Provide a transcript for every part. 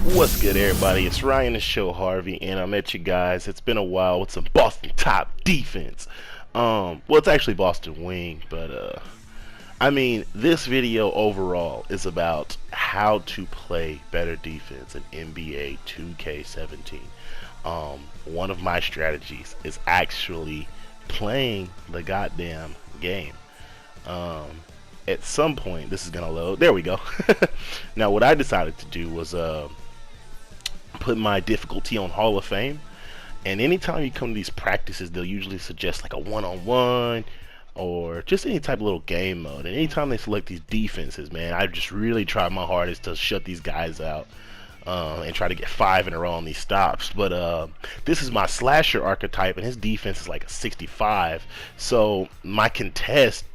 What's good, everybody? It's Ryan the Show Harvey, and I'm at you guys. It's been a while with some Boston top defense. Well, it's actually Boston wing, but I mean, this video overall is about how to play better defense in NBA 2K17. One of my strategies is actually playing the goddamn game. At some point, this is gonna load. There we go. Now, what I decided to do was put my difficulty on Hall of Fame, and anytime you come to these practices, they'll usually suggest like a one-on-one or just any type of little game mode. And anytime they select these defenses, man, I just really try my hardest to shut these guys out and try to get 5 in a row on these stops. But this is my slasher archetype, and his defense is like a 65, so my contest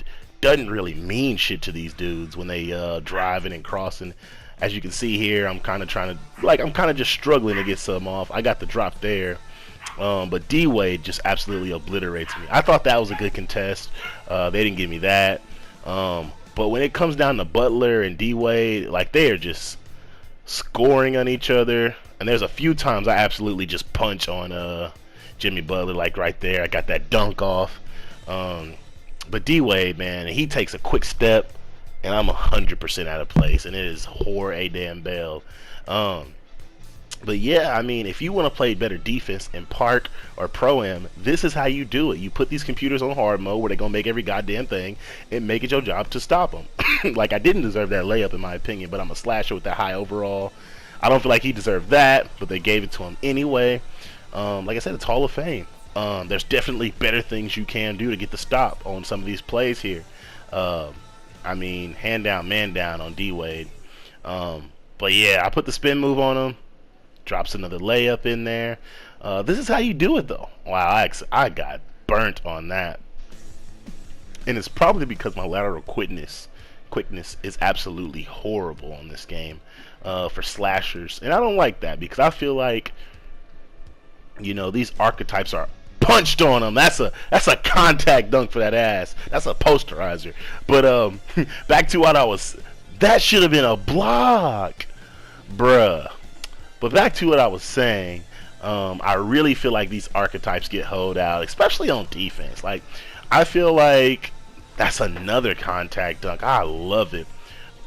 doesn't really mean shit to these dudes when they driving and crossing. As you can see here, I'm kind of trying to, I'm kind of just struggling to get some off. I got the drop there, but D-Wade just absolutely obliterates me. I thought that was a good contest. They didn't give me that. But when it comes down to Butler and D-Wade, like, they are just scoring on each other. And there's a few times I absolutely just punch on Jimmy Butler, like right there. I got that dunk off. But D-Wade, man, he takes a quick step, and I'm 100% out of place, and it is whore a damn bell. But yeah, I mean, if you want to play better defense in Park or Pro-Am, this is how you do it. You put these computers on hard mode where they're going to make every goddamn thing and make it your job to stop them. Like, I didn't deserve that layup in my opinion, but I'm a slasher with that high overall. I don't feel like he deserved that, but they gave it to him anyway. Like I said, it's Hall of Fame. There's definitely better things you can do to get the stop on some of these plays here. I mean, hand down, man down on D-Wade. But yeah, I put the spin move on him. Drops another layup in there. This is how you do it, though. Wow, I got burnt on that. And it's probably because my lateral quickness is absolutely horrible on this game for slashers. And I don't like that because I feel like, you know, these archetypes are punched on him. That's a contact dunk for that ass. That's a posterizer. But back to what that should have been a block, bruh. But back to what I was saying, I really feel like these archetypes get hoed out, especially on defense. Like, I feel like that's another contact dunk. I love it.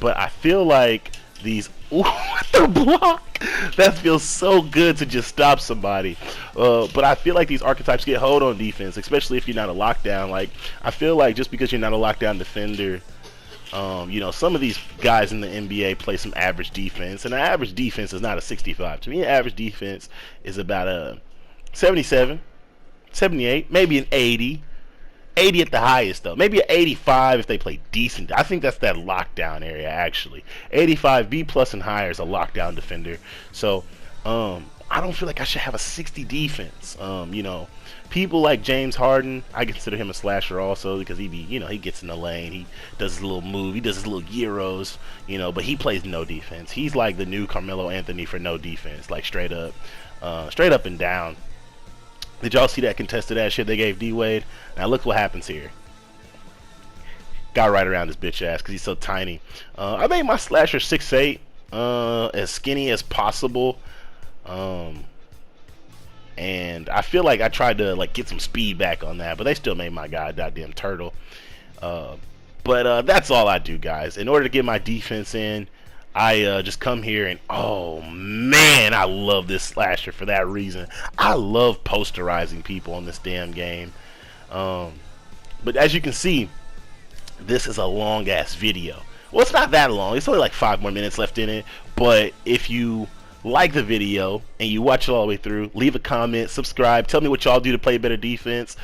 But I feel like these the block, that feels so good to just stop somebody. But I feel like these archetypes get hold on defense, especially if you're not a lockdown. Like, I feel like just because you're not a lockdown defender, you know, some of these guys in the NBA play some average defense, and an average defense is not a 65. To me, an average defense is about a 77, 78, maybe an 80. 80 at the highest, though. Maybe an 85 if they play decent. I think that's that lockdown area, actually. 85 B plus and higher is a lockdown defender. So I don't feel like I should have a 60 defense. You know, people like James Harden, I consider him a slasher also because he gets in the lane, he does his little move, he does his little gyros, you know, but he plays no defense. He's like the new Carmelo Anthony for no defense, like straight up and down. Did y'all see that contested ass shit they gave D-Wade? Now look what happens here. Got right around his bitch ass because he's so tiny. I made my slasher 6'8", as skinny as possible. And I feel like I tried to like get some speed back on that, but they still made my guy goddamn turtle. But that's all I do, guys. In order to get my defense in, I just come here and, oh man, I love this slasher for that reason. I love posterizing people on this damn game. But as you can see, this is a long ass video. Well, it's not that long. It's only like 5 more minutes left in it. But if you like the video and you watch it all the way through, leave a comment, subscribe, tell me what y'all do to play better defense.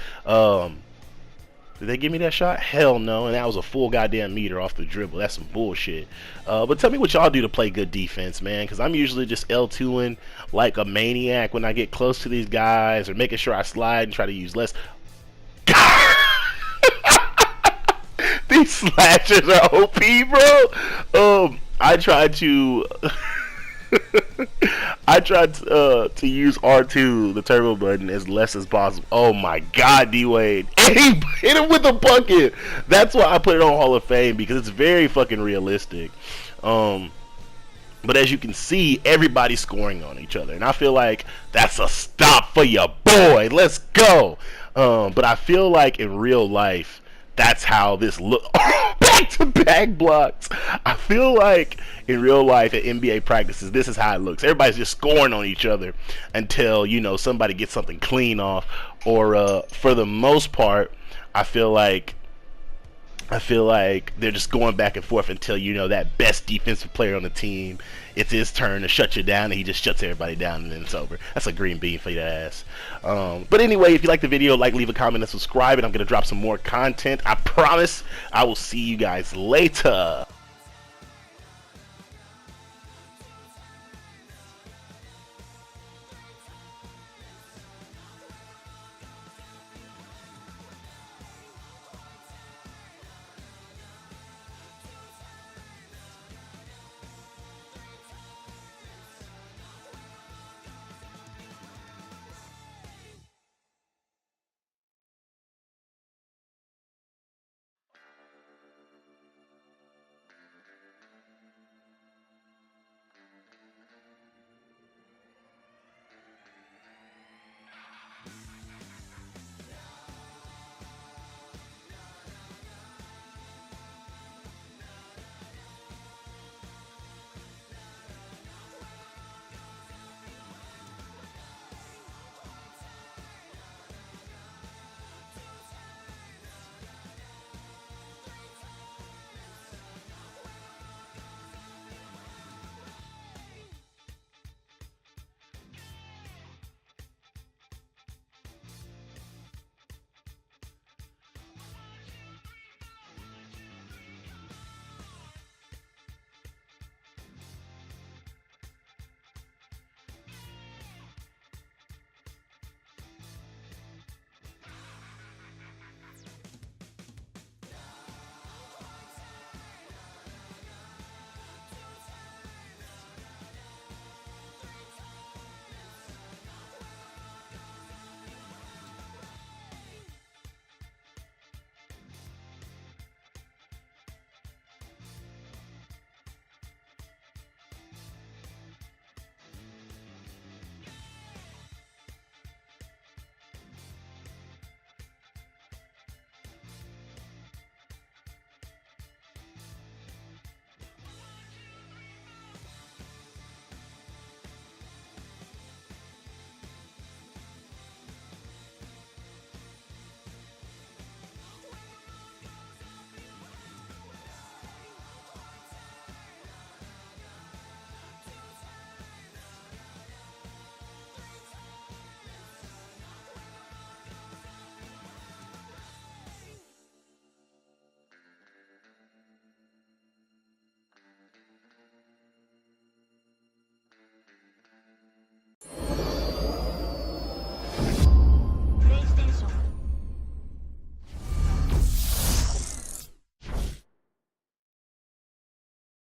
Did they give me that shot? Hell no, and that was a full goddamn meter off the dribble. That's some bullshit. But tell me what y'all do to play good defense, man, because I'm usually just L2ing like a maniac when I get close to these guys, or making sure I slide and try to use less. These slashers are OP, bro. I tried to to use R2, the turbo button, as less as possible. Oh my god, D-Wade. And he hit him with a bucket. That's why I put it on Hall of Fame, because it's very fucking realistic. But as you can see, everybody's scoring on each other, and I feel like that's a stop for your boy. Let's go. But I feel like in real life, that's how this look. Back-to-back blocks. I feel like in real life at NBA practices, this is how it looks. Everybody's just scoring on each other until, you know, somebody gets something clean off. Or for the most part, I feel like they're just going back and forth until, you know, that best defensive player on the team, it's his turn to shut you down, and he just shuts everybody down, and then it's over. That's a green bean for your ass. But anyway, if you like the video, leave a comment, and subscribe, and I'm going to drop some more content. I promise I will see you guys later.